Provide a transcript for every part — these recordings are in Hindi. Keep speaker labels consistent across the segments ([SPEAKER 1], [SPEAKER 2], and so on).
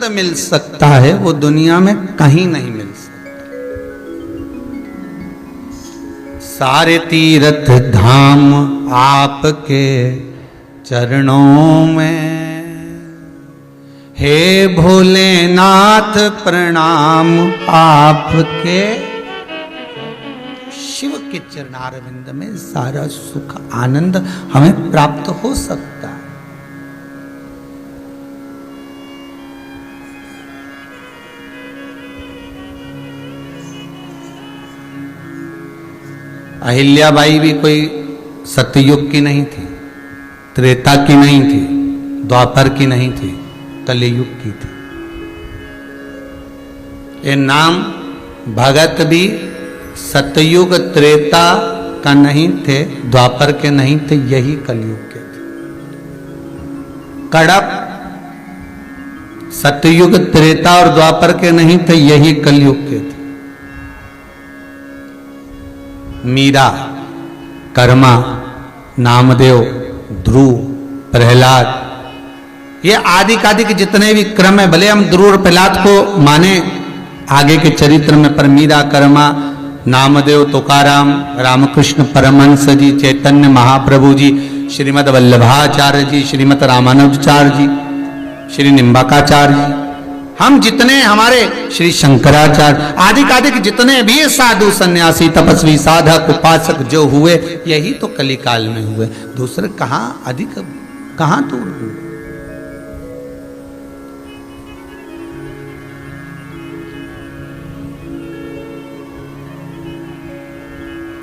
[SPEAKER 1] मिल सकता है वो दुनिया में कहीं नहीं मिल सकता। सारे तीर्थ धाम आपके चरणों में, हे भोलेनाथ प्रणाम आपके। शिव के चरणारविंद में सारा सुख आनंद हमें प्राप्त हो सकता है। अहिल्याबाई भी कोई सतयुग की नहीं थी, त्रेता की नहीं थी, द्वापर की नहीं थी, कलियुग की थी। ये नाम भगत भी सतयुग त्रेता का नहीं थे, द्वापर के नहीं थे, यही कलयुग के थे। कड़प सतयुग त्रेता और द्वापर के नहीं थे, यही कलयुग के थे। मीरा, कर्मा, नामदेव, ध्रुव, प्रहलाद, ये आदि कादिक जितने भी क्रम है, भले हम ध्रुव और प्रहलाद को माने आगे के चरित्र में, पर मीरा, कर्मा, नामदेव, तुकाराम, रामकृष्ण परमहंस जी, चैतन्य महाप्रभु जी, श्रीमद वल्लभाचार्य जी, श्रीमद रामानुजाचार्य जी, श्री निम्बाकाचार्य जी, हम जितने हमारे श्री शंकराचार्य आदि कादिक जितने भी साधु सन्यासी तपस्वी साधक उपासक जो हुए, यही तो कलिकाल में हुए। दूसरे कहां अधिक, कहां दूर हुए।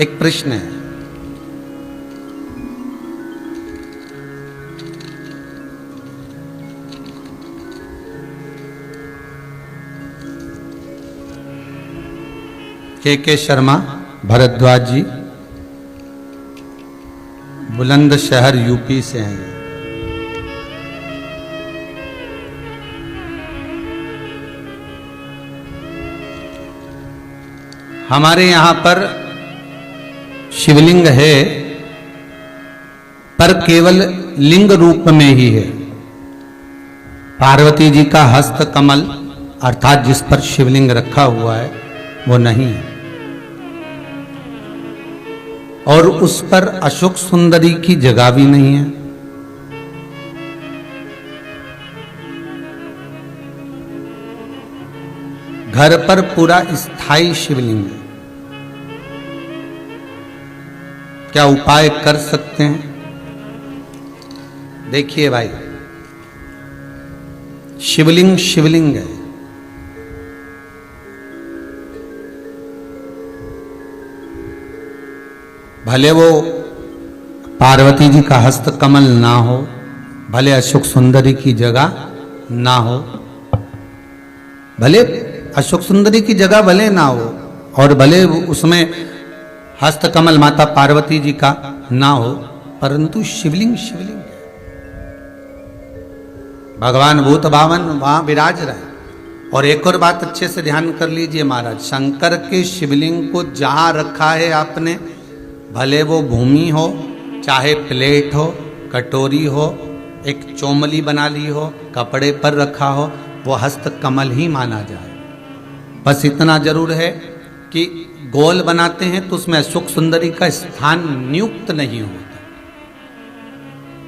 [SPEAKER 1] एक प्रश्न है, के शर्मा भरद्वाज जी, बुलंदशहर यूपी से हैं। हमारे यहां पर शिवलिंग है, पर केवल लिंग रूप में ही है। पार्वती जी का हस्त कमल अर्थात जिस पर शिवलिंग रखा हुआ है वो नहीं है, और उस पर अशोक सुंदरी की जगह भी नहीं है। घर पर पूरा स्थायी शिवलिंग है। क्या उपाय कर सकते हैं? देखिए भाई, शिवलिंग शिवलिंग है। भले वो पार्वती जी का हस्त कमल ना हो, भले अशोक सुंदरी की जगह ना हो, भले अशोक सुंदरी की जगह भले ना हो, और भले उसमें हस्त कमल माता पार्वती जी का ना हो, परंतु शिवलिंग शिवलिंग है। भगवान भूत भावन वहां विराज रहे। और एक और बात अच्छे से ध्यान कर लीजिए महाराज, शंकर के शिवलिंग को जहां रखा है आपने, भले वो भूमि हो, चाहे प्लेट हो, कटोरी हो, एक चोमली बना ली हो, कपड़े पर रखा हो, वो हस्त कमल ही माना जाए। बस इतना जरूर है कि गोल बनाते हैं तो उसमें अशोक सुंदरी का स्थान नियुक्त नहीं होता,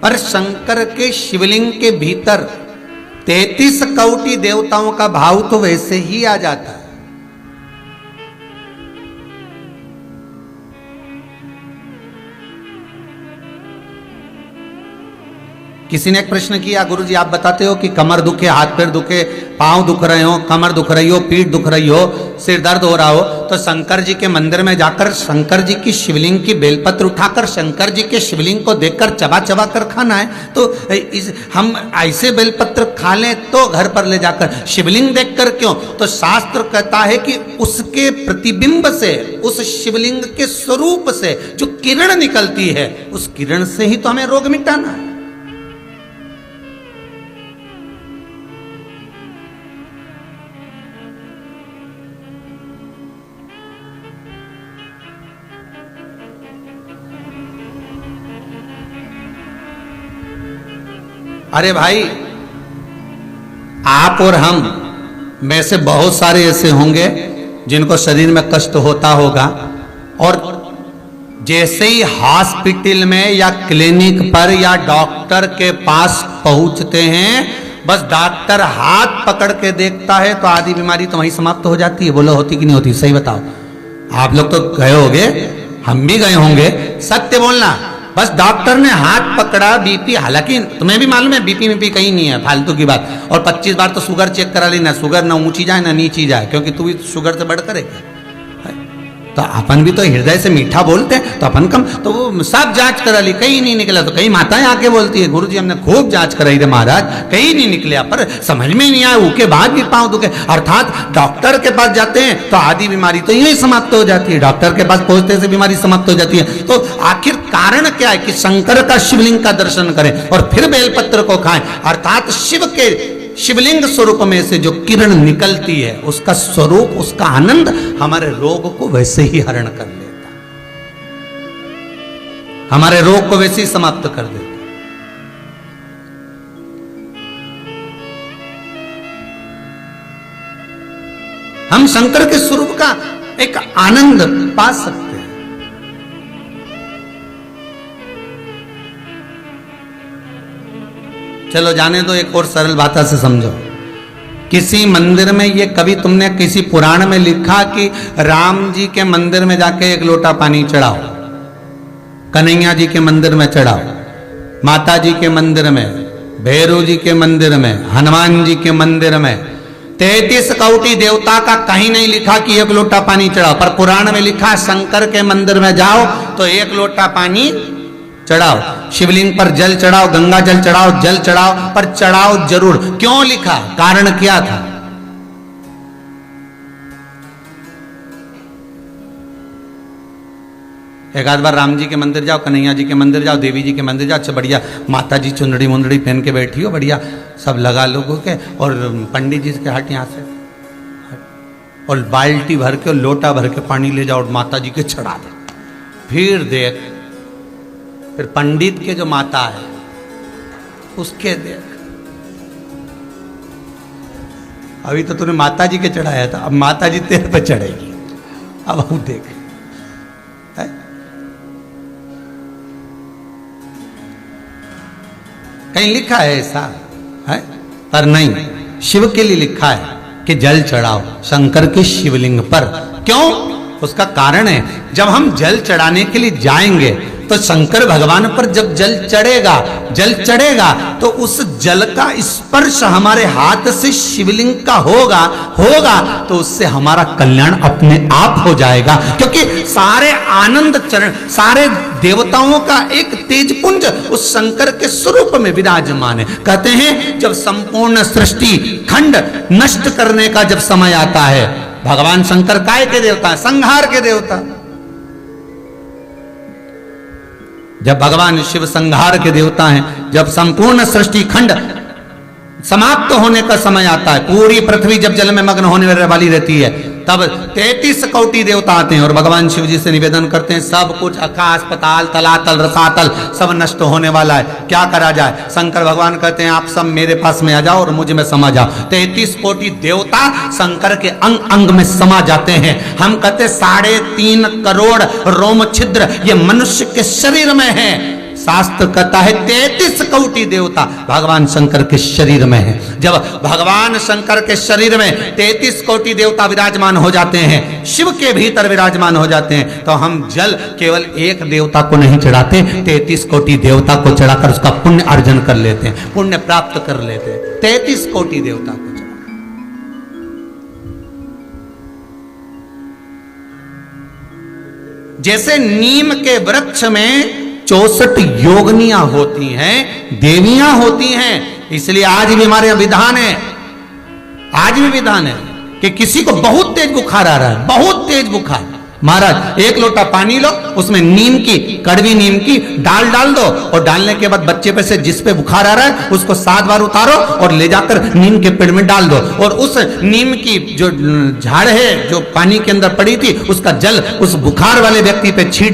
[SPEAKER 1] पर शंकर के शिवलिंग के भीतर 33 कोटि देवताओं का भाव तो वैसे ही आ जाता है। किसी ने एक प्रश्न किया, गुरुजी आप बताते हो कि कमर दुखे, हाथ पैर दुखे, पांव दुख रहे हो, कमर दुख रही हो, पीठ दुख रही हो, सिर दर्द हो रहा हो, तो शंकर जी के मंदिर में जाकर शंकर जी की शिवलिंग की बेलपत्र उठाकर शंकर जी के शिवलिंग को देखकर चबा चबा कर खाना है। तो हम ऐसे बेलपत्र खा लें तो घर पर ले जाकर शिवलिंग देखकर क्यों? तो शास्त्र कहता है कि उसके प्रतिबिंब से, उस शिवलिंग के स्वरूप से जो किरण निकलती है, उस किरण से ही तो हमें रोग मिटाना है। अरे भाई, आप आप और हम में से बहुत सारे ऐसे होंगे जिनको शरीर में कष्ट होता होगा, और जैसे ही हॉस्पिटल में या क्लिनिक पर या डॉक्टर के पास पहुंचते हैं, बस डॉक्टर हाथ पकड़ के देखता है तो आधी बीमारी तो वहीं समाप्त हो जाती है। बोलो होती कि नहीं होती? सही बताओ। आप लोग तो गए होंगे, हम भी गए होंगे, सत्य बोलना। बस डॉक्टर ने हाथ पकड़ा, बीपी, हालांकि तुम्हें भी मालूम है बीपी वीपी कहीं नहीं है, फालतू की बात। और 25 बार तो शुगर चेक करा लेना, शुगर ना ऊंची जाए ना नीची जाए, क्योंकि तू भी शुगर से बढ़कर है। तो अपन भी तो हृदय से मीठा बोलते हैं, तो अपन कम, तो वो सब जांच करा ली, कहीं नहीं निकला। तो कई माताएं आके बोलती है, गुरुजी हमने खूब जांच कराई रे महाराज, कहीं नहीं निकला, पर समझ में नहीं आया, उसके बाद भी पांव दुखे। अर्थात डॉक्टर के पास जाते हैं तो आधी बीमारी तो यही समाप्त हो जाती है, डॉक्टर के पास पहुंचते से बीमारी समाप्त हो जाती है। तो आखिर कारण क्या है कि शंकर का शिवलिंग का दर्शन करें और फिर बेलपत्र को खाएं। अर्थात शिव के शिवलिंग स्वरूप में से जो किरण निकलती है, उसका स्वरूप, उसका आनंद हमारे रोग को वैसे ही हरण कर लेता, हमारे रोग को वैसे ही समाप्त कर देता। हम शंकर के स्वरूप का एक आनंद पा सकते हैं। चलो जाने दो, एक और सरल भाषा से समझो। किसी मंदिर में, ये कभी तुमने किसी पुराण में लिखा कि राम जी के मंदिर में जाके एक लोटा पानी चढ़ाओ, कन्हैया जी के मंदिर में चढ़ाओ, माता जी के मंदिर में, भैरव जी के मंदिर में, हनुमान जी के मंदिर में, 33 कोटि देवता का कहीं नहीं लिखा कि एक लोटा पानी चढ़ाओ। पर पुराण में लिखा शंकर के मंदिर में जाओ तो एक लोटा पानी चढ़ाओ, शिवलिंग पर जल चढ़ाओ, गंगा जल चढ़ाओ, जल चढ़ाओ, पर चढ़ाओ जरूर। क्यों लिखा? कारण क्या था? एक आध बार राम जी के मंदिर जाओ, कन्हैया जी के मंदिर जाओ, देवी जी के मंदिर जाओ, अच्छा बढ़िया माता जी चुंदड़ी मुंदड़ी पहन के बैठी हो, बढ़िया सब लगा लोगों के, और पंडित जी के हट यहाँ से, और बाल्टी भर के, लोटा भर के पानी ले जाओ और माता जी के चढ़ा दे। फिर देख, फिर पंडित के जो माता है उसके देख, अभी तो तूने माता जी के चढ़ाया था, अब माता जी तेरे पे चढ़ेगी, अब हम देख। है? कहीं लिखा है ऐसा है? पर नहीं, शिव के लिए लिखा है कि जल चढ़ाओ शंकर के शिवलिंग पर। क्यों? उसका कारण है, जब हम जल चढ़ाने के लिए जाएंगे तो शंकर भगवान पर जब जल चढ़ेगा तो उस जल का स्पर्श हमारे हाथ से शिवलिंग का होगा तो उससे हमारा कल्याण अपने आप हो जाएगा। क्योंकि सारे आनंद चरण, सारे देवताओं का एक तेजपुंज उस शंकर के स्वरूप में विराजमान है। कहते हैं जब संपूर्ण सृष्टि खंड नष्ट करने का जब समय आता है, भगवान शंकर काय के देवता है? संहार के देवता। जब भगवान शिव संहार के देवता हैं, जब संपूर्ण सृष्टि खंड समाप्त होने का समय आता है, पूरी पृथ्वी जब जल में मग्न होने वाली रहती है, तब 33 कोटि देवता आते हैं और भगवान शिव जी से निवेदन करते हैं, सब कुछ आकाश पताल तलातल रसातल सब नष्ट होने वाला है, क्या करा जाए? शंकर भगवान कहते हैं आप सब मेरे पास में आ जाओ और मुझ में समा जाओ। 33 कोटि देवता शंकर के अंग अंग में समा जाते हैं। हम कहते 3.5 करोड़ रोम छिद्र ये मनुष्य के शरीर में है। शास्त्र कहता है 33 कोटि देवता भगवान शंकर के शरीर में है। जब भगवान शंकर के शरीर में 33 कोटि देवता विराजमान हो जाते हैं, शिव के भीतर विराजमान हो जाते हैं, तो हम जल केवल एक देवता को नहीं चढ़ाते, 33 कोटि देवता को चढ़ाकर उसका पुण्य अर्जन कर लेते हैं, पुण्य प्राप्त कर लेते हैं। 33 कोटि देवता को चढ़ा। जैसे नीम के वृक्ष में 64 योगनियां होती हैं, देवियां होती हैं, इसलिए आज भी हमारे विधान है, आज भी विधान है कि किसी को बहुत तेज बुखार आ रहा है, बहुत तेज बुखार, महाराज एक लोटा पानी लो, उसमें नीम की, कड़वी नीम की डाल दो, और डालने के बाद बच्चे पे से जिस पे बुखार आ रहा है उसको 7 बार उतारो और ले जाकर नीम के पेड़ में डाल दो, और उस नीम की जो झाड़ है जो पानी के अंदर पड़ी थी उसका जल उस बुखार वाले व्यक्ति पे छींट